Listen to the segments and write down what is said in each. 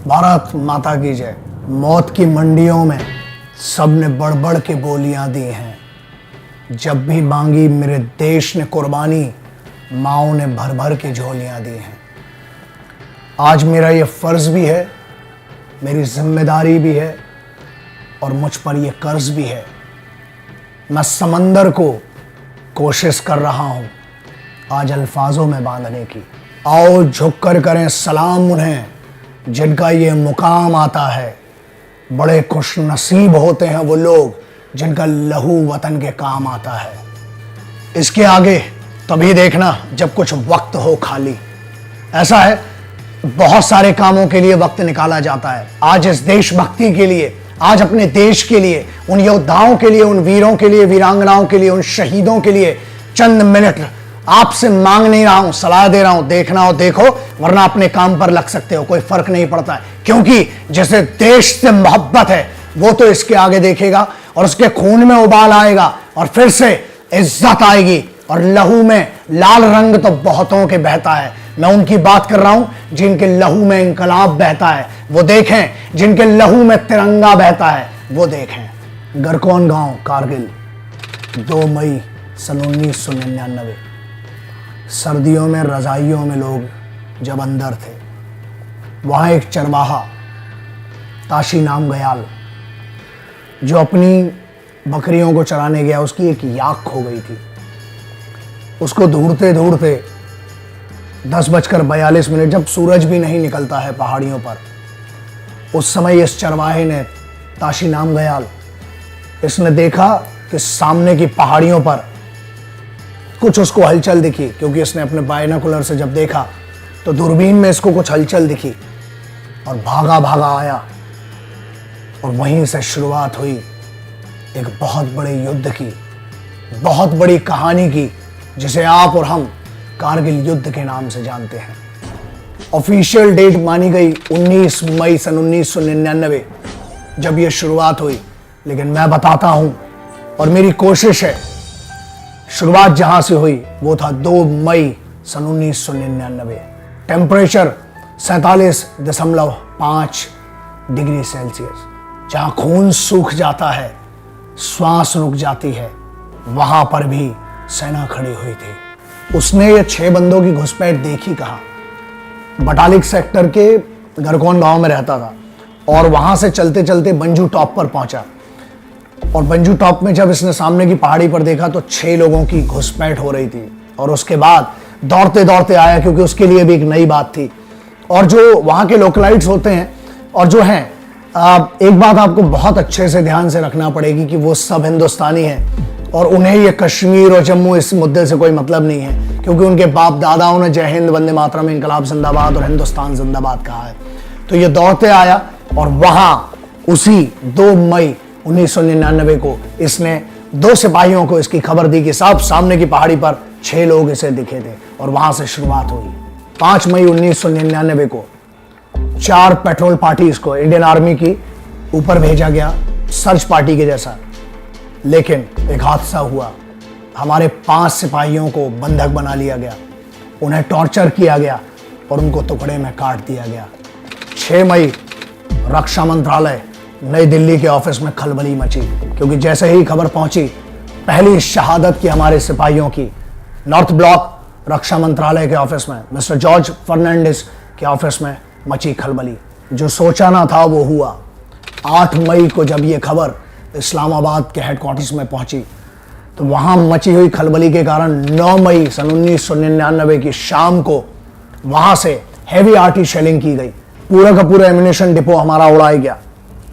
भारत माता की जय। मौत की मंडियों में सबने बढ़ बढ़ के बोलियां दी हैं। जब भी मांगी मेरे देश ने कुर्बानी, माओ ने भर भर के झोलियां दी हैं। आज मेरा ये फर्ज भी है, मेरी जिम्मेदारी भी है और मुझ पर यह कर्ज भी है। मैं समंदर को कोशिश कर रहा हूं आज अल्फाजों में बांधने की। आओ झुक कर करें सलाम उन्हें जिनका ये मुकाम आता है। बड़े खुश नसीब होते हैं वो लोग जिनका लहू वतन के काम आता है। इसके आगे तभी देखना जब कुछ वक्त हो खाली। ऐसा है, बहुत सारे कामों के लिए वक्त निकाला जाता है। आज इस देशभक्ति के लिए, आज अपने देश के लिए, उन योद्धाओं के लिए, उन वीरों के लिए, वीरांगनाओं के लिए, उन शहीदों के लिए चंद मिनट आपसे मांग नहीं रहा हूं, सलाह दे रहा हूं। देखना हो देखो, वरना अपने काम पर लग सकते हो, कोई फर्क नहीं पड़ता है। क्योंकि जैसे देश से मोहब्बत है वो तो इसके आगे देखेगा और उसके खून में उबाल आएगा और फिर से इज्जत आएगी। और लहू में लाल रंग तो बहुतों के बहता है। मैं उनकी बात कर रहा हूं जिनके लहू में इंकलाब बहता है, वो देखें। जिनके लहू में तिरंगा बहता है वो देखें। गरकौन गांव कारगिल, 2 मई सन 1999। सर्दियों में रजाइयों में लोग जब अंदर थे, वहां एक चरवाहा ताशी नाम गयाल जो अपनी बकरियों को चराने गया, उसकी एक याक खो गई थी। उसको ढूंढते ढूंढते 10:42 जब सूरज भी नहीं निकलता है पहाड़ियों पर, उस समय इस चरवाहे ने, ताशी नाम गयाल, इसने देखा कि सामने की पहाड़ियों पर कुछ उसको हलचल दिखी। क्योंकि इसने अपने बायनोकुलर से जब देखा तो दूरबीन में इसको कुछ हलचल दिखी और भागा भागा आया। और वहीं से शुरुआत हुई एक बहुत बड़े युद्ध की, बहुत बड़ी कहानी की, जिसे आप और हम कारगिल युद्ध के नाम से जानते हैं। ऑफिशियल डेट मानी गई 19 मई सन 1999 जब यह शुरुआत हुई। लेकिन मैं बताता हूं और मेरी कोशिश है, शुरुआत जहां से हुई वो था 2 मई सन 1999। Temperature 47.5 degree Celsius. जहां खून सूख जाता है, श्वास रुक जाती है, वहां पर भी सेना खड़ी हुई थी। उसने ये 6 बंदों की घुसपैठ देखी कहां। बटालिक सेक्टर के गरकौन गांव में रहता था और वहां से चलते चलते बंजू टॉप पर पहुंचा। और बंजू टॉप में जब इसने सामने की पहाड़ी पर देखा तो 6 लोगों की घुसपैठ हो रही थी। और उसके बाद दौड़ते दौड़ते आया, क्योंकि उसके लिए भी एक नई बात थी। और जो वहां के लोकलाइट्स होते हैं और जो हैं, एक बात आपको बहुत अच्छे से ध्यान से रखना पड़ेगी कि वो सब हिंदुस्तानी हैं और उन्हें ये कश्मीर और जम्मू इस मुद्दे से कोई मतलब नहीं है। क्योंकि उनके बाप दादाओं ने जय हिंद, वंदे मातरम, इंकलाब जिंदाबाद और हिंदुस्तान जिंदाबाद कहा है। तो ये दौड़ते आया और वहां उसी 2 मई 1999 को इसने 2 सिपाहियों को इसकी खबर दी कि साहब सामने की पहाड़ी पर 6 लोग इसे दिखे थे। और वहां से शुरुआत हुई। 5 मई 1999 को 4 पेट्रोल पार्टीज को इंडियन आर्मी की ऊपर भेजा गया, सर्च पार्टी के जैसा। लेकिन एक हादसा हुआ। हमारे 5 सिपाहियों को बंधक बना लिया गया, उन्हें टॉर्चर किया गया और उनको टुकड़े में काट दिया गया। 6 मई रक्षा मंत्रालय नई दिल्ली के ऑफिस में खलबली मची, क्योंकि जैसे ही खबर पहुंची पहली शहादत की हमारे सिपाहियों की, नॉर्थ ब्लॉक रक्षा मंत्रालय के ऑफिस में मिस्टर जॉर्ज फर्नांडिस के ऑफिस में मची खलबली। जो सोचा ना था वो हुआ। 8 मई को जब ये खबर इस्लामाबाद के हेडक्वार्टर्स में पहुंची तो वहां मची हुई खलबली के कारण 9 मई सन 1999 की शाम को वहां से हैवी आर्टी शेलिंग की गई। पूरा का पूरा एम्यूनिशन डिपो हमारा उड़ाया गया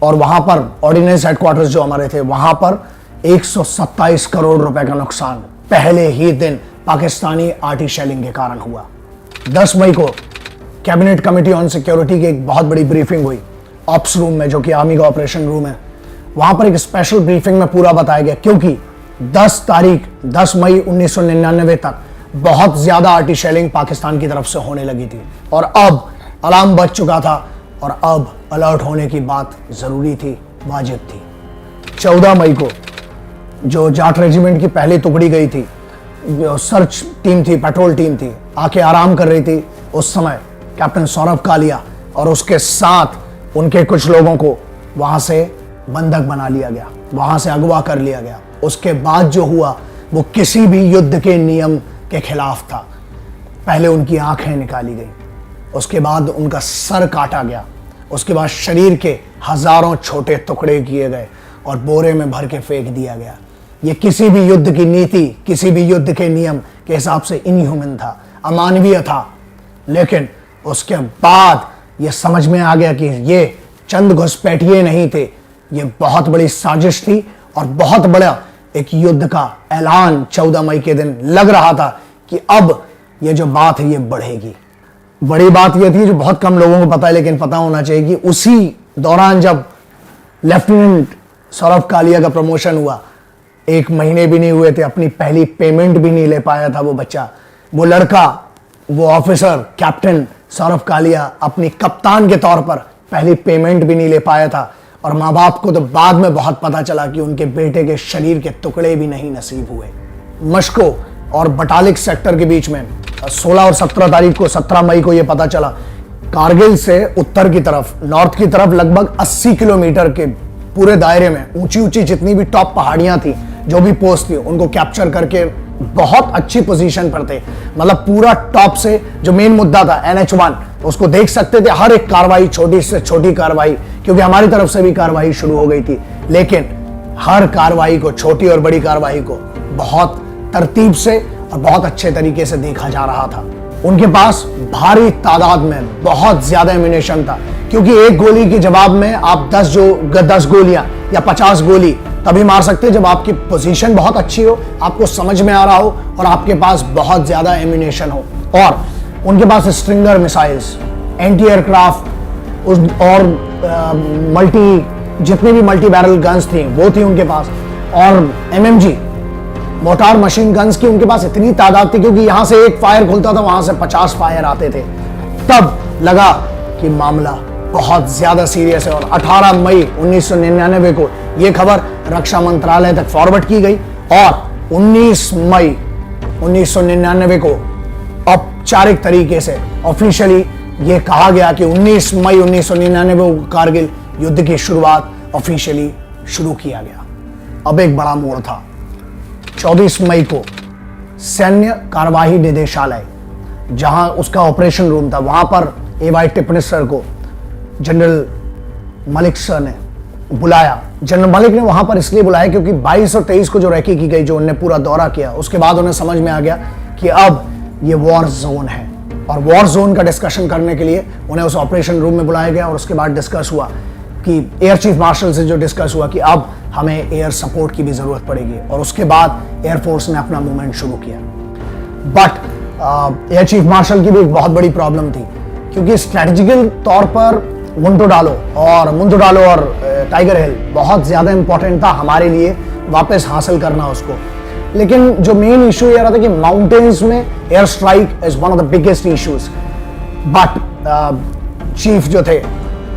और वहां पर ऑर्डिनेंस हेडक्वार्टर्स जो हमारे थे, वहां पर 127 करोड़ रुपए का नुकसान पहले ही दिन पाकिस्तानी आर्टी शेलिंग के कारण हुआ। 10 मई को कैबिनेट कमेटी ऑन सिक्योरिटी की एक बहुत बड़ी ब्रीफिंग हुई ऑप्स रूम में, जो कि आर्मी का ऑपरेशन रूम है। वहां पर एक स्पेशल ब्रीफिंग में पूरा बताया गया, क्योंकि 10 मई 1999 तक बहुत ज्यादा आर्टी शेलिंग पाकिस्तान की तरफ से होने लगी थी और अब अलार्म बज चुका था और अब अलर्ट होने की बात जरूरी थी, वाजिब थी। 14 मई को जो जाट रेजिमेंट की पहली टुकड़ी गई थी, सर्च टीम थी, पेट्रोल टीम थी, आके आराम कर रही थी। उस समय कैप्टन सौरभ कालिया और उसके साथ उनके कुछ लोगों को वहां से बंधक बना लिया गया, वहां से अगवा कर लिया गया। उसके बाद जो हुआ वो किसी भी युद्ध के नियम के खिलाफ था। पहले उनकी आंखें निकाली गई, उसके बाद उनका सर काटा गया, उसके बाद शरीर के हजारों छोटे टुकड़े किए गए और बोरे में भर के फेंक दिया गया। ये किसी भी युद्ध की नीति, किसी भी युद्ध के नियम के हिसाब से इनह्यूमन था, अमानवीय था। लेकिन उसके बाद ये समझ में आ गया कि ये चंद घुसपैठिए नहीं थे, ये बहुत बड़ी साजिश थी और बहुत बड़ा एक युद्ध का ऐलान 14 मई के दिन लग रहा था कि अब ये जो बात है ये बढ़ेगी। बड़ी बात ये थी जो बहुत कम लोगों को पता है, लेकिन पता होना चाहिए कि उसी दौरान जब लेफ्टिनेंट सौरभ कालिया का प्रमोशन हुआ, 1 महीने भी नहीं हुए थे, अपनी पहली पेमेंट भी नहीं ले पाया था वो बच्चा, वो लड़का, वो ऑफिसर कैप्टन सौरभ कालिया अपनी कप्तान के तौर पर पहली पेमेंट भी नहीं ले पाया था। और माँ बाप को तो बाद में बहुत पता चला कि उनके बेटे के शरीर के टुकड़े भी नहीं नसीब हुए। मस्को और बटालिक सेक्टर के बीच में 16 और 17 तारीख को, 17 मई को यह पता चला, कारगिल से उत्तर की तरफ, नॉर्थ की तरफ लगभग 80 किलोमीटर के पूरे दायरे में ऊंची ऊंची जितनी भी टॉप पहाड़ियां थी, जो भी पोस्ट थी, उनको कैप्चर करके बहुत अच्छी पोजीशन पर थे। मतलब पूरा टॉप से जो मेन मुद्दा था NH1, उसको देख सकते थे। हर एक कार्रवाई, छोटी से छोटी कार्रवाई, क्योंकि हमारी तरफ से भी कार्रवाई शुरू हो गई थी, लेकिन हर कार्रवाई को, छोटी और बड़ी कार्रवाई को बहुत तरतीब से और बहुत अच्छे तरीके से देखा जा रहा था। उनके पास भारी तादाद में बहुत ज्यादा एम्यूनेशन था, क्योंकि एक गोली के जवाब में आप 10 गोलियां या 50 गोली तभी मार सकते जब आपकी पोजीशन बहुत अच्छी हो, आपको समझ में आ रहा हो और आपके पास बहुत ज्यादा एम्यूनेशन हो। और उनके पास स्ट्रिंगर मिसाइल्स, एंटी एयरक्राफ्ट और जितने भी मल्टी बैरल गन्स थी वो थी उनके पास, और MMG मोटार मशीन गन्स की उनके पास इतनी तादाद थी, क्योंकि यहां से एक फायर खुलता था, वहां से 50 फायर आते थे। तब लगा कि मामला बहुत ज्यादा सीरियस है और 18 मई 1999 को यह खबर रक्षा मंत्रालय तक फॉरवर्ड की गई और 19 मई 1999 को औपचारिक तरीके से ऑफिशियली यह कहा गया कि 19 मई 1999 को कारगिल युद्ध की शुरुआत ऑफिशियली शुरू किया गया। अब एक बड़ा मोड़ था। 24 मई को सैन्य कार्यवाही निदेशालय, जहां उसका ऑपरेशन रूम था, वहां पर AY टिप्पणी सर को जनरल मलिक सर ने बुलाया। जनरल मलिक ने वहां पर इसलिए बुलाया क्योंकि 22 और 23 को जो रैकी की गई, जो उन्होंने पूरा दौरा किया, उसके बाद उन्हें समझ में आ गया कि अब ये वॉर जोन है, और वॉर जोन का डिस्कशन करने के लिए उन्हें उस ऑपरेशन रूम में बुलाया गया। और उसके बाद डिस्कस हुआ कि एयर चीफ मार्शल से जो डिस्कस हुआ कि अब हमें एयर सपोर्ट की भी जरूरत पड़ेगी, और उसके बाद एयरफोर्स ने अपना मूवमेंट शुरू किया। बट एयर चीफ मार्शल की भी एक बहुत बड़ी प्रॉब्लम थी, क्योंकि स्ट्रेटेजिकल तौर पर मुंटोडालो और टाइगर हिल बहुत ज्यादा इंपॉर्टेंट था हमारे लिए वापस हासिल करना उसको। लेकिन जो मेन इशू ये रहा था कि माउंटेन्स में air strike is one of the biggest issues. But chief जो थे,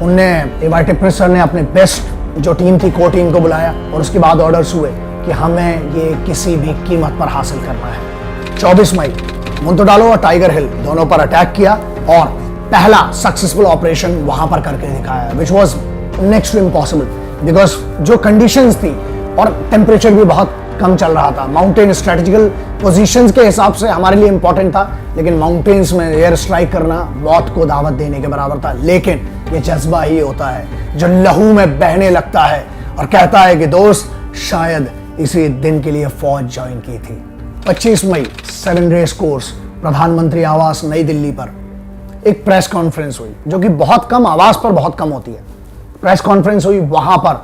उनने AY टिप्पणी सर ने अपने बेस्ट जो टीम थी, को टीम को बुलाया, और उसके बाद ऑर्डर्स हुए कि हमें ये किसी भी कीमत पर हासिल करना है। 24 मई मुंटोडालो और टाइगर हिल दोनों पर अटैक किया और पहला सक्सेसफुल ऑपरेशन वहां पर करके दिखाया, which was next to impossible, because जो कंडीशंस थी और टेम्परेचर भी बहुत कम चल रहा था। माउंटेन स्ट्रेटेजिकल पोजीशंस के हिसाब से हमारे लिए इंपॉर्टेंट था, लेकिन माउंटेन्स में एयर स्ट्राइक करना मौत को दावत देने के बराबर था। लेकिन ये जज्बा ही होता है जो लहू में बहने लगता है और कहता है कि दोस्त, शायद इसी दिन के लिए फौज ज्वाइन की थी। 25 मई 7 रेस कोर्स प्रधानमंत्री आवास नई दिल्ली पर एक प्रेस कॉन्फ्रेंस हुई, जो कि बहुत कम, आवास पर बहुत कम होती है। प्रेस कॉन्फ्रेंस हुई, वहां पर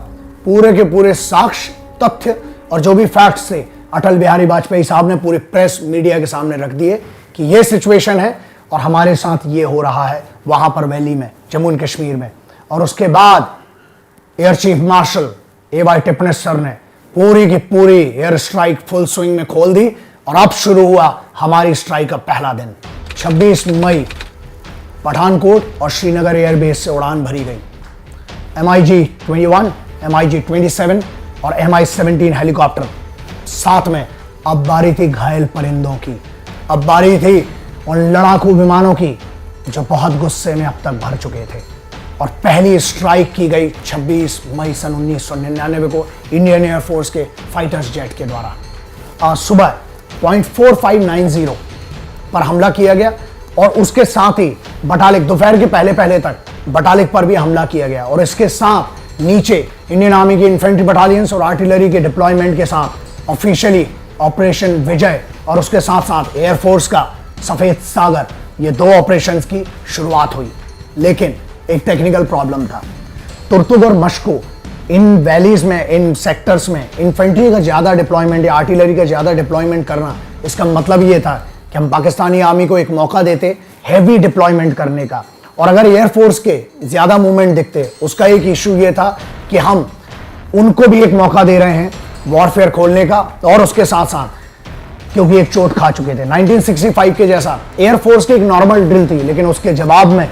पूरे के पूरे साक्ष्य, तथ्य और जो भी फैक्ट्स थे अटल बिहारी वाजपेयी साहब ने पूरे प्रेस मीडिया के सामने रख दिए कि ये सिचुएशन है और हमारे साथ ये हो रहा है वहां पर वैली में, जम्मू एंड कश्मीर में। और उसके बाद एयर चीफ मार्शल AY टिप्पणी सर ने पूरी की पूरी एयर स्ट्राइक फुल स्विंग में खोल दी और अब शुरू हुआ हमारी स्ट्राइक का पहला दिन। 26 मई पठानकोट और श्रीनगर एयरबेस से उड़ान भरी गई। MiG-21, MiG-27 और Mi-17 हेलीकॉप्टर, साथ में अब बारी थी घायल परिंदों की, अब बारी थी उन लड़ाकू विमानों की जो बहुत गुस्से में अब तक भर चुके थे। और पहली स्ट्राइक की गई 26 मई सन 1999 को इंडियन एयरफोर्स के फाइटर्स जेट के द्वारा। आज सुबह 0.4590 पर हमला किया गया और उसके साथ ही बटालिक दोपहर के पहले तक बटालिक पर भी हमला किया गया। और इसके साथ नीचे इंडियन आर्मी की इन्फेंट्री बटालियंस और आर्टिलरी के डिप्लॉयमेंट के साथ ऑफिशियली ऑपरेशन विजय और उसके साथ साथ एयरफोर्स का सफेद सागर, ये 2 ऑपरेशंस की शुरुआत हुई। लेकिन एक टेक्निकल प्रॉब्लम था। तुर्तुक और मशको इन वैलीज में, इन सेक्टर्स में इन्फेंट्री का ज़्यादा डिप्लॉयमेंट या आर्टिलरी का ज़्यादा डिप्लॉयमेंट करना, इसका मतलब ये था कि हम पाकिस्तानी आर्मी को एक मौका देते हैवी डिप्लॉयमेंट करने का। और अगर एयरफोर्स के ज़्यादा मूवमेंट दिखते, उसका एक इशू ये था कि हम उनको भी एक मौका दे रहे हैं वॉरफेयर खोलने का। और उसके साथ साथ क्योंकि एक चोट खा चुके थे 1965 के जैसा एयरफोर्स की एक नॉर्मल ड्रिल थी, लेकिन उसके जवाब में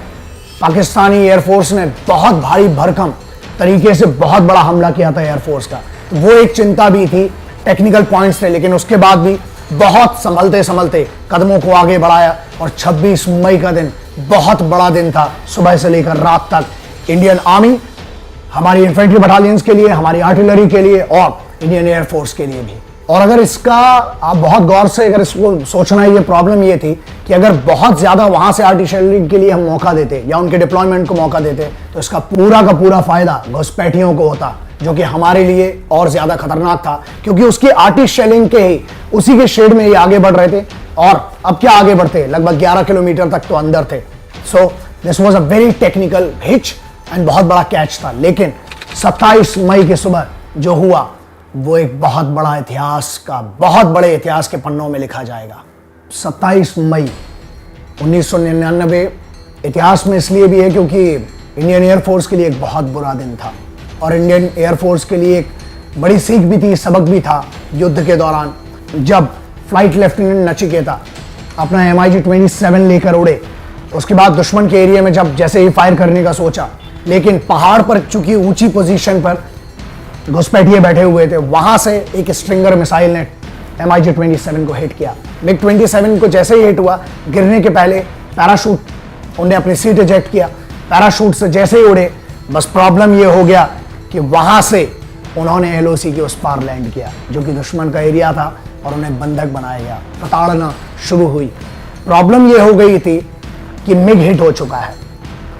पाकिस्तानी एयरफोर्स ने बहुत भारी भरकम तरीके से बहुत बड़ा हमला किया था एयरफोर्स का। तो वो एक चिंता भी थी, टेक्निकल पॉइंट्स थे, लेकिन उसके बाद भी बहुत संभलते संभलते कदमों को आगे बढ़ाया। और 26 मई का दिन बहुत बड़ा दिन था। सुबह से लेकर रात तक इंडियन आर्मी, हमारी इन्फेंट्री बटालियंस के लिए, हमारी आर्टिलरी के लिए और इंडियन एयरफोर्स के लिए भी। और अगर इसका आप बहुत गौर से अगर इसको सोचना है, ये प्रॉब्लम ये थी कि अगर बहुत ज्यादा वहां से आर्टिलरी के लिए हम मौका देते या उनके डिप्लॉयमेंट को मौका देते तो इसका पूरा का पूरा फायदा घुसपैठियों को होता, जो कि हमारे लिए और ज्यादा खतरनाक था, क्योंकि उसकी आर्टिस्ट शेलिंग के ही उसी के शेड में ये आगे बढ़ रहे थे। और अब क्या आगे बढ़ते, लगभग 11 किलोमीटर तक तो अंदर थे। So this was a very technical hitch and बहुत बड़ा कैच था। लेकिन 27 मई की सुबह जो हुआ वो एक बहुत बड़ा इतिहास का, बहुत बड़े इतिहास के पन्नों में लिखा जाएगा। 27 मई 1999 इतिहास में इसलिए भी है क्योंकि इंडियन एयरफोर्स के लिए एक बहुत बुरा दिन था और इंडियन एयरफोर्स के लिए एक बड़ी सीख भी थी, सबक भी था युद्ध के दौरान। जब फ्लाइट लेफ्टिनेंट नचिकेता अपना MiG-27 लेकर उड़े, उसके बाद दुश्मन के एरिया में जब जैसे ही फायर करने का सोचा, लेकिन पहाड़ पर चूंकि ऊंची पोजीशन पर घुसपैठिए बैठे हुए थे, वहां से एक स्ट्रिंगर मिसाइल ने MiG-27 को हिट किया। MiG-27 को जैसे ही हिट हुआ, गिरने के पहले पैराशूट उन्हें अपनी सीट इजेक्ट किया। पैराशूट से जैसे ही उड़े, बस प्रॉब्लम ये हो गया कि वहां से उन्होंने LOC के उस पार लैंड किया, जो कि दुश्मन का एरिया था, और उन्हें बंधक बनाया गया। प्रताड़ना शुरू हुई। प्रॉब्लम ये हो गई थी कि मिग हिट हो चुका है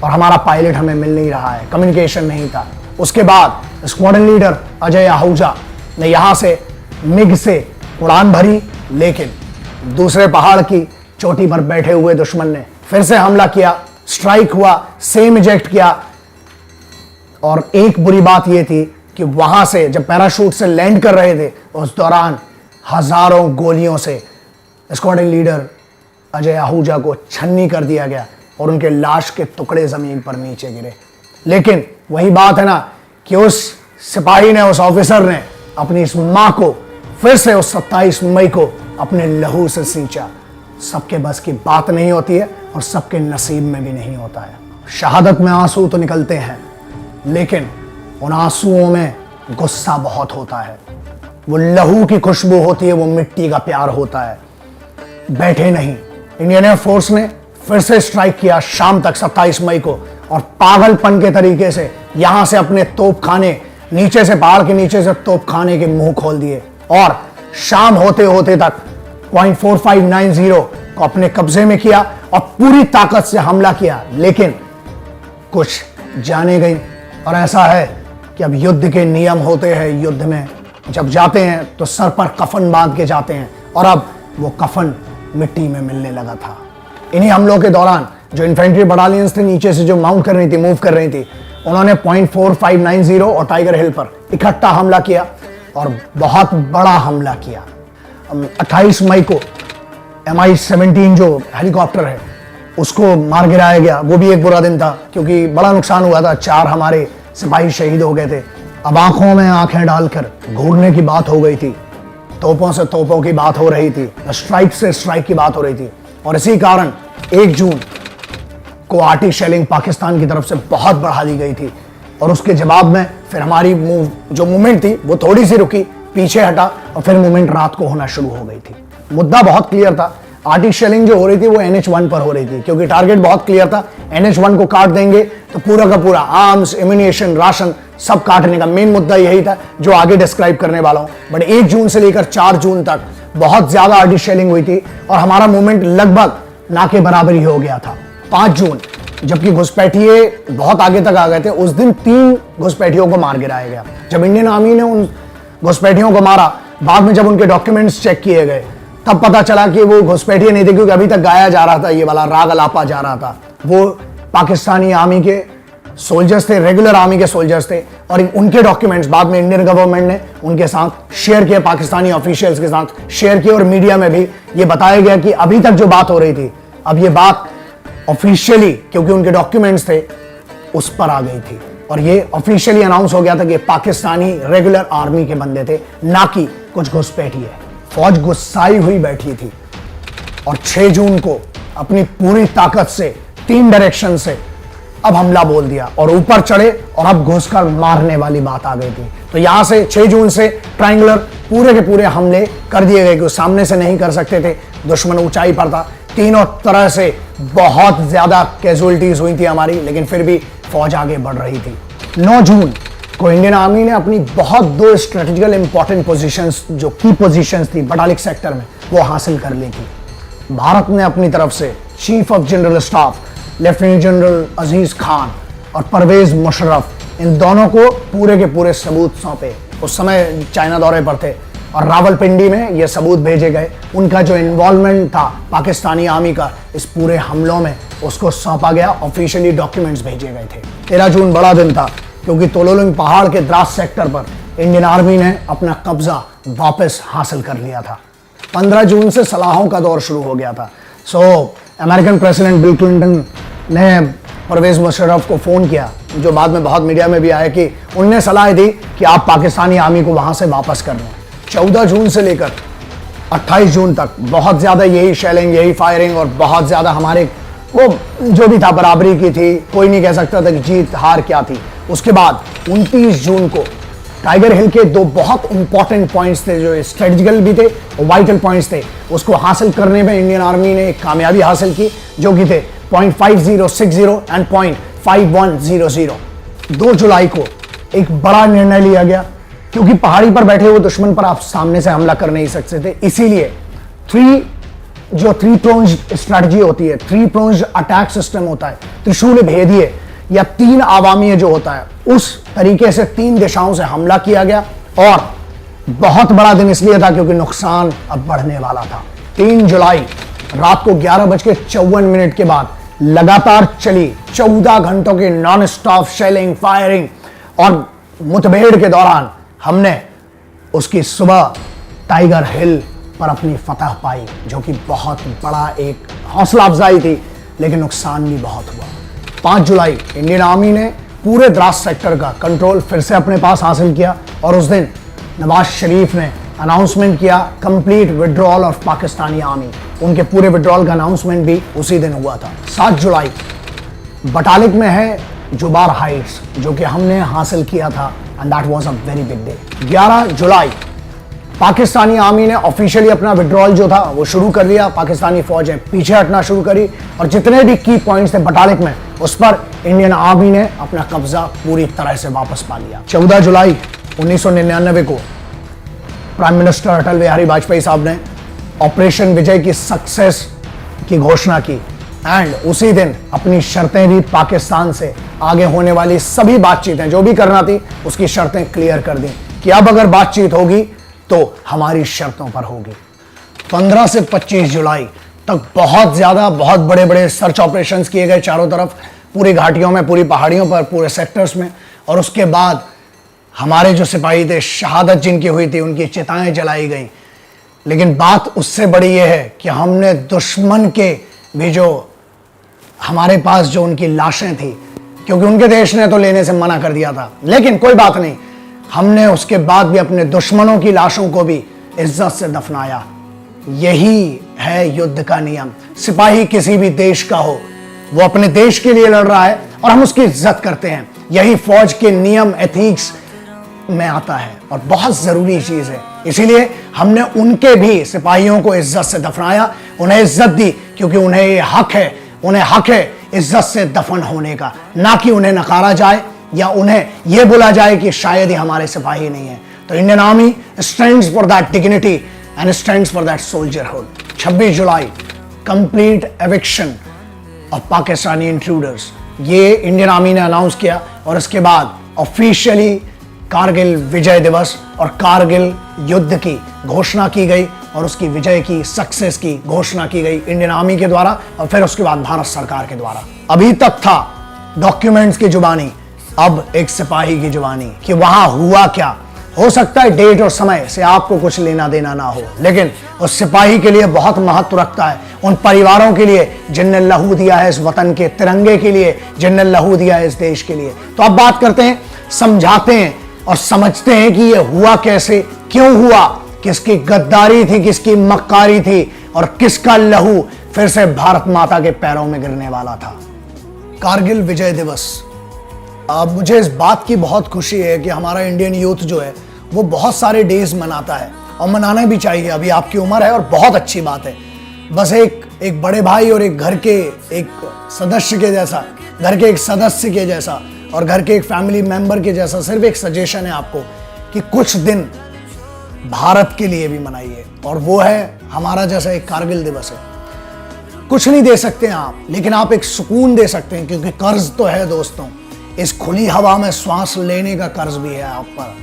और हमारा पायलट हमें मिल नहीं रहा है, कम्युनिकेशन नहीं था। उसके बाद स्क्वाड्रन लीडर अजय आहूजा ने यहां से मिग से उड़ान भरी, लेकिन दूसरे पहाड़ की चोटी पर बैठे हुए दुश्मन ने फिर से हमला किया। स्ट्राइक हुआ, सेम इजेक्ट किया। और एक बुरी बात यह थी कि वहां से जब पैराशूट से लैंड कर रहे थे, उस दौरान हजारों गोलियों से स्क्वाड्रन लीडर अजय आहूजा को छन्नी कर दिया गया और उनके लाश के टुकड़े जमीन पर नीचे गिरे। लेकिन वही बात है ना कि उस सिपाही ने, उस ऑफिसर ने अपनी इस मां को फिर से उस 27 मई को अपने लहू से सींचा। सबके बस की बात नहीं होती है और सबके नसीब में भी नहीं होता है। शहादत में आंसू तो निकलते हैं, लेकिन उन आंसुओं में गुस्सा बहुत होता है। वो लहू की खुशबू होती है, वो मिट्टी का प्यार होता है। बैठे नहीं, इंडियन एयरफोर्स ने फिर से स्ट्राइक किया शाम तक 27 मई को, और पागलपन के तरीके से यहां से अपने तोपखाने नीचे से, पहाड़ के नीचे से तोपखाने के मुंह खोल दिए और शाम होते होते तक 0.4590 को अपने कब्जे में किया और पूरी ताकत से हमला किया। लेकिन कुछ जाने गई, और ऐसा है कि अब युद्ध के नियम होते हैं। युद्ध में जब जाते हैं तो सर पर कफन बांध के जाते हैं, और अब वो कफन मिट्टी में मिलने लगा था। इन्हीं हमलों के दौरान जो इन्फेंट्री बटालियंस थे नीचे से जो माउंट कर रही थी, मूव कर रही थी, उन्होंने 0.4590 और टाइगर हिल पर इकट्ठा हमला किया और बहुत बड़ा हमला किया। 28 मई को MI-17 जो हेलीकॉप्टर है उसको मार गिराया गया। वो भी एक बुरा दिन था क्योंकि बड़ा नुकसान हुआ था, 4 हमारे सिपाही शहीद हो गए थे। अब आंखों में आंखें डालकर घूरने की बात हो गई थी, तोपों से तोपों की बात हो रही थी, स्ट्राइक से स्ट्राइक की बात हो रही थी। और इसी कारण 1 जून को आर्टी शेलिंग पाकिस्तान की तरफ से बहुत बढ़ा दी गई थी, और उसके जवाब में फिर हमारी जो मूवमेंट थी वो थोड़ी सी रुकी, पीछे हटा, और फिर मूवमेंट रात को होना शुरू हो गई थी। मुद्दा बहुत क्लियर था, आर्टिक शेलिंग जो हो रही थी वो NH1 पर हो रही थी, क्योंकि टारगेट बहुत क्लियर था, NH1 को काट देंगे तो पूरा का पूरा आर्म्स, एम्यूनिशन, राशन सब काटने का मेन मुद्दा यही था जो आगे डिस्क्राइब करने वाला हूं। बट 1 जून से लेकर 4 जून तक बहुत ज्यादा आर्टिक शेलिंग हुई थी और हमारा मूवमेंट लगभग ना के बराबर ही हो गया था। 5 जून जबकि घुसपैठिए बहुत आगे तक आ गए थे, उस दिन 3 घुसपैठियों को मार गिराया गया। जब इंडियन आर्मी ने उन घुसपैठियों को मारा, बाद में जब उनके डॉक्यूमेंट्स चेक किए गए तब पता चला कि वो घुसपैठिए नहीं थे, क्योंकि अभी तक गाया जा रहा था, ये वाला राग अलापा जा रहा था। वो पाकिस्तानी आर्मी के सोल्जर्स थे, रेगुलर आर्मी के सोल्जर्स थे, और उनके डॉक्यूमेंट्स बाद में इंडियन गवर्नमेंट ने उनके साथ शेयर किए, पाकिस्तानी ऑफिशियल्स के साथ शेयर किए, और मीडिया में भी ये बताया गया कि अभी तक जो बात हो रही थी, अब ये बात ऑफिशियली, क्योंकि उनके डॉक्यूमेंट्स थे, उस पर आ गई थी और ये ऑफिशियली अनाउंस हो गया था कि पाकिस्तानी रेगुलर आर्मी के बंदे थे, ना कि कुछ घुसपैठिए। फौज गुस्साई हुई बैठी थी और 6 जून को अपनी पूरी ताकत से 3 डायरेक्शन से अब हमला बोल दिया और ऊपर चढ़े और अब घुसकर मारने वाली बात आ गई थी। तो यहां से 6 जून से ट्रायंगुलर पूरे के पूरे हमले कर दिए गए, कि सामने से नहीं कर सकते थे, दुश्मन ऊंचाई पर था। तीनों तरह से बहुत ज्यादा कैजुअलिटीज हुई थी हमारी, लेकिन फिर भी फौज आगे बढ़ रही थी। 9 जून को इंडियन आर्मी ने अपनी बहुत 2 स्ट्रेटेजिकल इंपॉर्टेंट पोजीशंस, जो की पोजीशंस थी बटालिक सेक्टर में, वो हासिल कर ली थी। भारत ने अपनी तरफ से chief of general staff lieutenant general Aziz Khan और परवेज मुशर्रफ, इन दोनों को पूरे के पूरे सबूत सौंपे। उस समय चाइना दौरे पर थे और रावलपिंडी में ये सबूत भेजे गए। उनका जो इन्वॉल्वमेंट था पाकिस्तानी आर्मी का इस पूरे हमलों में, उसको सौंपा गया, ऑफिशियली डॉक्यूमेंट्स भेजे गए थे। 13 जून बड़ा दिन था, क्योंकि तोलोलिंग पहाड़ के द्रास सेक्टर पर इंडियन आर्मी ने अपना कब्जा वापस हासिल कर लिया था। 15 जून से सलाहों का दौर शुरू हो गया था। अमेरिकन प्रेसिडेंट बिल क्लिंटन ने परवेज मुशर्रफ को फोन किया, जो बाद में बहुत मीडिया में भी आया, कि उनने सलाह दी कि आप पाकिस्तानी आर्मी को वहां से वापस कर लें। 14 जून से लेकर 28 जून तक बहुत ज्यादा यही शेलिंग, यही फायरिंग, और बहुत ज्यादा हमारे वो जो भी था बराबरी की थी, कोई नहीं कह सकता था कि जीत हार क्या थी। उसके बाद 29 जून को टाइगर हिल के 2 बहुत इंपॉर्टेंट पॉइंट्स थे, जो स्ट्रेटेजिकल भी थे और वाइटल पॉइंट्स थे, उसको हासिल करने में इंडियन आर्मी ने एक कामयाबी हासिल की, जो कि थे पॉइंट 5060 एंड पॉइंट 5100। 2 जुलाई को एक बड़ा निर्णय लिया गया, क्योंकि पहाड़ी पर बैठे हुए दुश्मन पर आप सामने से हमला कर नहीं सकते थे, इसीलिए 3 प्रोन्ज स्ट्रैटेजी होती है, 3 प्रोन्ज अटैक सिस्टम होता है, त्रिशूल भेदिए या 3 आवामीय जो होता है, उस तरीके से 3 दिशाओं से हमला किया गया। और बहुत बड़ा दिन इसलिए था क्योंकि नुकसान अब बढ़ने वाला था। 3 जुलाई रात को 11:54 के बाद लगातार चली 14 घंटों की नॉन स्टॉप शेलिंग, फायरिंग और मुठभेड़ के दौरान हमने उसकी सुबह टाइगर हिल पर अपनी फतह पाई, जो कि बहुत बड़ा एक हौसला अफजाई थी, लेकिन नुकसान भी बहुत हुआ। 5 जुलाई इंडियन आर्मी ने पूरे द्रास सेक्टर का कंट्रोल फिर से अपने पास हासिल किया और उस दिन नवाज शरीफ ने अनाउंसमेंट किया complete withdrawal of Pakistani army. उनके पूरे विड्रॉल का अनाउंसमेंट भी उसी दिन हुआ था। 7 जुलाई बटालिक में है जुबार हाइट्स, जो कि हमने हासिल किया था, and that was a very big day. 11 July Pakistani army ने ऑफिशियली अपना विड्रॉल जो था वो शुरू कर लिया। पाकिस्तानी फौजें पीछे हटना शुरू करी और जितने भी की पॉइंट्स थे बटालिक में, उस पर इंडियन आर्मी ने अपना कब्जा पूरी तरह से वापस पा लिया। 14 जुलाई 1999 को प्राइम मिनिस्टर अटल बिहारी वाजपेयी साहब ने ऑपरेशन विजय की सक्सेस की घोषणा की, एंड उसी दिन अपनी शर्तें भी पाकिस्तान से आगे होने वाली सभी बातचीतें जो भी करना थी उसकी शर्तें क्लियर कर दी कि अब अगर बातचीत होगी तो हमारी शर्तों पर होगी। 15 से 25 जुलाई तक बहुत बड़े बड़े सर्च ऑपरेशंस किए गए चारों तरफ, पूरी घाटियों में, पूरी पहाड़ियों पर, पूरे सेक्टर्स में। और उसके बाद हमारे जो सिपाही थे, शहादत जिनकी हुई थी, उनकी चिताएं जलाई गई। लेकिन बात उससे बड़ी यह है कि हमने दुश्मन के भी जो हमारे पास जो उनकी लाशें थी, क्योंकि उनके देश ने तो लेने से मना कर दिया था, लेकिन कोई बात नहीं, हमने उसके बाद भी अपने दुश्मनों की लाशों को भी इज्जत से दफनाया। यही है युद्ध का नियम। सिपाही किसी भी देश का हो, वो अपने देश के लिए लड़ रहा है और हम उसकी इज्जत करते हैं। यही फौज के नियम, एथिक्स में आता है और बहुत जरूरी चीज है। इसीलिए हमने उनके भी सिपाहियों को इज्जत से दफनाया, उन्हें इज्जत दी, क्योंकि उन्हें ये हक है, उन्हें हक है इज्जत से दफन होने का, ना कि उन्हें नकारा जाए या उन्हें यह बोला जाए कि शायद ही हमारे सिपाही नहीं है। तो Indian army stands for that dignity and stands for that soldierhood. 26 July complete eviction of Pakistani intruders, ये इंडियन आर्मी ने अनाउंस किया और इसके बाद ऑफिशियली कारगिल विजय दिवस और कारगिल युद्ध की घोषणा की गई और उसकी विजय की, सक्सेस की घोषणा की गई इंडियन आर्मी के द्वारा और फिर उसके बाद भारत सरकार के द्वारा। अभी तक था डॉक्यूमेंट्स की जुबानी, अब एक सिपाही की जुबानी कि वहां हुआ क्या। हो सकता है डेट और समय से आपको कुछ लेना देना ना हो, लेकिन उस सिपाही के लिए बहुत महत्व रखता है, उन परिवारों के लिए जिनने लहू दिया है इस वतन के तिरंगे के लिए, जिनने लहू दिया है इस देश के लिए। तो अब बात करते हैं, समझाते हैं और समझते हैं कि यह हुआ कैसे, क्यों हुआ, किसकी गद्दारी थी, किसकी मक्कारी थी और किसका लहू फिर से भारत माता के पैरों में गिरने वाला था। कारगिल विजय दिवस। अब मुझे इस बात की बहुत खुशी है कि हमारा इंडियन यूथ जो है वो बहुत सारे डेज मनाता है और मनाना भी चाहिए, अभी आपकी उम्र है और बहुत अच्छी बात है। बस एक बड़े भाई और एक घर के एक सदस्य के जैसा, घर के एक सदस्य के जैसा और घर के एक फैमिली मेंबर के जैसा सिर्फ एक सजेशन है आपको कि कुछ दिन भारत के लिए भी मनाइए, और वो है हमारा जैसा एक कारगिल दिवस है। कुछ नहीं दे सकते हैं आप, लेकिन आप एक सुकून दे सकते हैं, क्योंकि कर्ज तो है दोस्तों, इस खुली हवा में श्वास लेने का कर्ज भी है आप पर,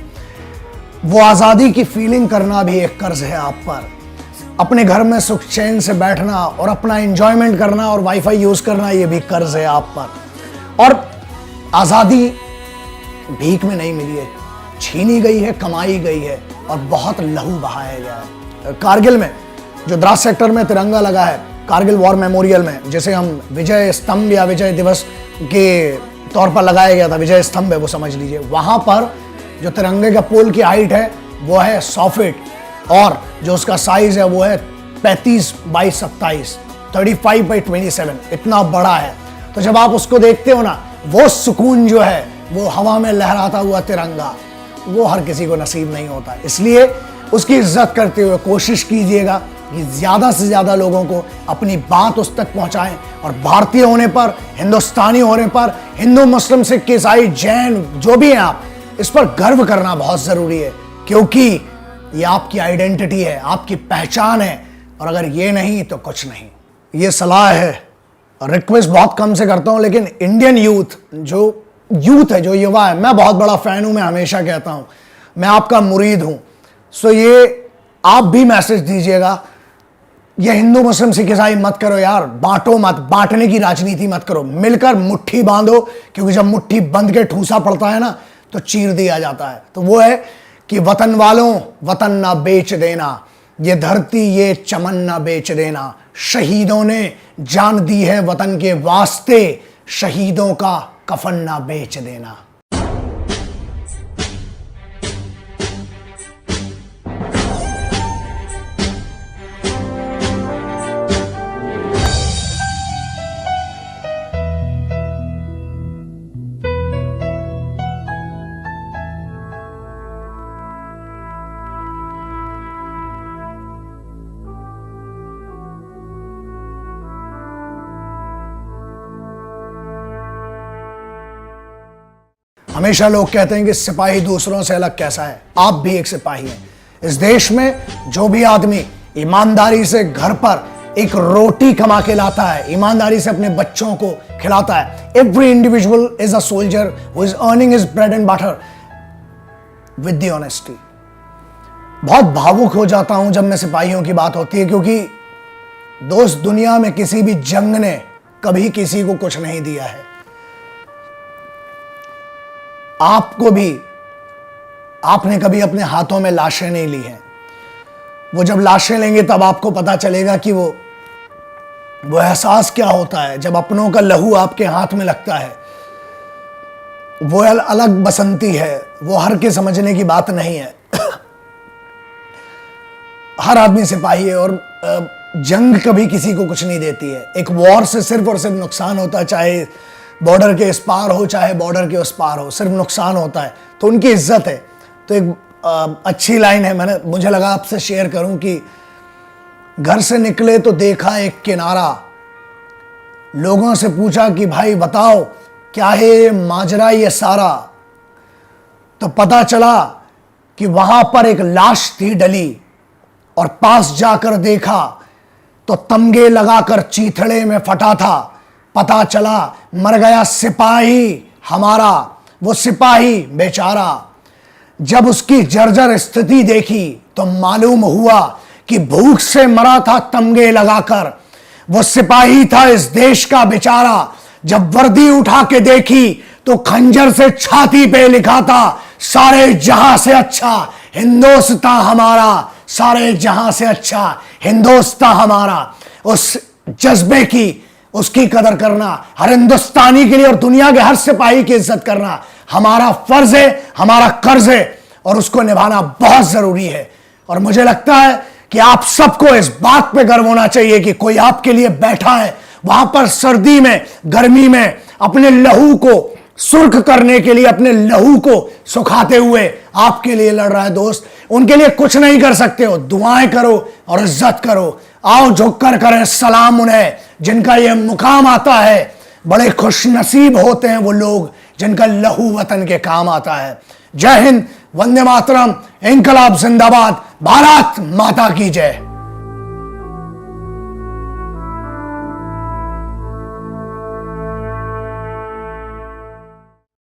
वो आजादी की फीलिंग करना भी एक कर्ज है आप पर, अपने घर में सुख चैन से बैठना और अपना एंजॉयमेंट करना और वाईफाई यूज करना ये भी कर्ज है आप पर। और आजादी भीख में नहीं मिली है, छीनी गई है, कमाई गई है और बहुत लहू बहाया गया है। कारगिल में जो द्रास सेक्टर में तिरंगा लगा है, कारगिल वॉर मेमोरियल में, जिसे हम विजय स्तंभ या विजय दिवस के तौर पर लगाया गया था, विजय स्तंभ है वो समझ लीजिए, वहां पर जो तिरंगे का पोल की हाइट है वो है 100 फीट और जो उसका साइज है वो है 35 बाई 27, 35 बाई 27, इतना बड़ा है। तो जब आप उसको देखते हो ना, वो सुकून जो है, वो हवा में लहराता हुआ तिरंगा, वो हर किसी को नसीब नहीं होता। इसलिए उसकी इज्जत करते हुए कोशिश कीजिएगा कि ज्यादा से ज्यादा लोगों को अपनी बात उस तक पहुंचाएं और भारतीय होने पर, हिंदुस्तानी होने पर, हिंदू मुस्लिम सिख ईसाई जैन जो भी हैं आप, इस पर गर्व करना बहुत जरूरी है, क्योंकि ये आपकी आइडेंटिटी है, आपकी पहचान है, और अगर ये नहीं तो कुछ नहीं। ये सलाह है, रिक्वेस्ट बहुत कम से करता हूं, लेकिन इंडियन यूथ है, जो युवा है, मैं बहुत बड़ा फैन हूं, मैं हमेशा कहता हूं, मैं आपका मुरीद हूं। सो ये आप भी मैसेज दीजिएगा, ये हिंदू मुस्लिम सिख ईसाई मत करो यार, बांटो मत, बांटने की राजनीति मत करो, मिलकर मुट्ठी बांधो, क्योंकि जब मुट्ठी बंध के ठूसा पड़ता है ना तो चीर दिया जाता है। तो वो है कि वतन वालों, वतन ना बेच देना, ये धरती ये चमन ना बेच देना, शहीदों ने जान दी है वतन के वास्ते, शहीदों का कफन ना बेच देना। हमेशा लोग कहते हैं कि सिपाही दूसरों से अलग कैसा है, आप भी एक सिपाही हैं। इस देश में जो भी आदमी ईमानदारी से घर पर एक रोटी कमा के लाता है, ईमानदारी से अपने बच्चों को खिलाता है, every individual is a soldier who is earning his bread and butter with the honesty. बहुत भावुक हो जाता हूं जब मैं सिपाहियों की बात होती है, क्योंकि दोस्त, दुनिया में किसी भी जंग ने कभी किसी को कुछ नहीं दिया है। आपको भी, आपने कभी अपने हाथों में लाशें नहीं ली हैं। वो जब लाशें लेंगे तब आपको पता चलेगा कि वो एहसास क्या होता है जब अपनों का लहू आपके हाथ में लगता है। वो अलग बसंती है, वो हर के समझने की बात नहीं है। हर आदमी सिपाही है और जंग कभी किसी को कुछ नहीं देती है। एक वॉर से सिर्फ और सिर्फ नुकसान होता है, चाहे बॉर्डर के इस पार हो चाहे बॉर्डर के उस पार हो, सिर्फ नुकसान होता है। तो उनकी इज्जत है। तो एक अच्छी लाइन है, मुझे लगा आपसे शेयर करूं कि घर से निकले तो देखा एक किनारा, लोगों से पूछा कि भाई बताओ क्या है ये माजरा ये सारा, तो पता चला कि वहां पर एक लाश थी डली, और पास जाकर देखा तो तमगे लगाकर चीथड़े में फटा था। पता चला मर गया सिपाही हमारा, वो सिपाही बेचारा। जब उसकी जर्जर स्थिति देखी तो मालूम हुआ कि भूख से मरा था तमगे लगाकर, वो सिपाही था इस देश का बेचारा। जब वर्दी उठा के देखी तो खंजर से छाती पे लिखा था सारे जहां से अच्छा हिंदुस्तान हमारा, सारे जहां से अच्छा हिंदुस्तान हमारा। उस जज्बे की, उसकी कदर करना, हर हिंदुस्तानी के लिए और दुनिया के हर सिपाही की इज्जत करना हमारा फर्ज है, हमारा कर्ज है, और उसको निभाना बहुत जरूरी है। और मुझे लगता है कि आप सबको इस बात पे गर्व होना चाहिए कि कोई आपके लिए बैठा है वहां पर, सर्दी में गर्मी में अपने लहू को सुर्ख करने के लिए, अपने लहू को सुखाते हुए आपके लिए लड़ रहा है दोस्त। उनके लिए कुछ नहीं कर सकते हो, दुआएं करो और इज्जत करो। आओ झुककर करें सलाम उन्हें जिनका यह मुकाम आता है। बड़े खुशनसीब होते हैं वो लोग जिनका लहू वतन के काम आता है। जय हिंद, वंदे मातरम, इंकलाब जिंदाबाद, भारत माता की जय।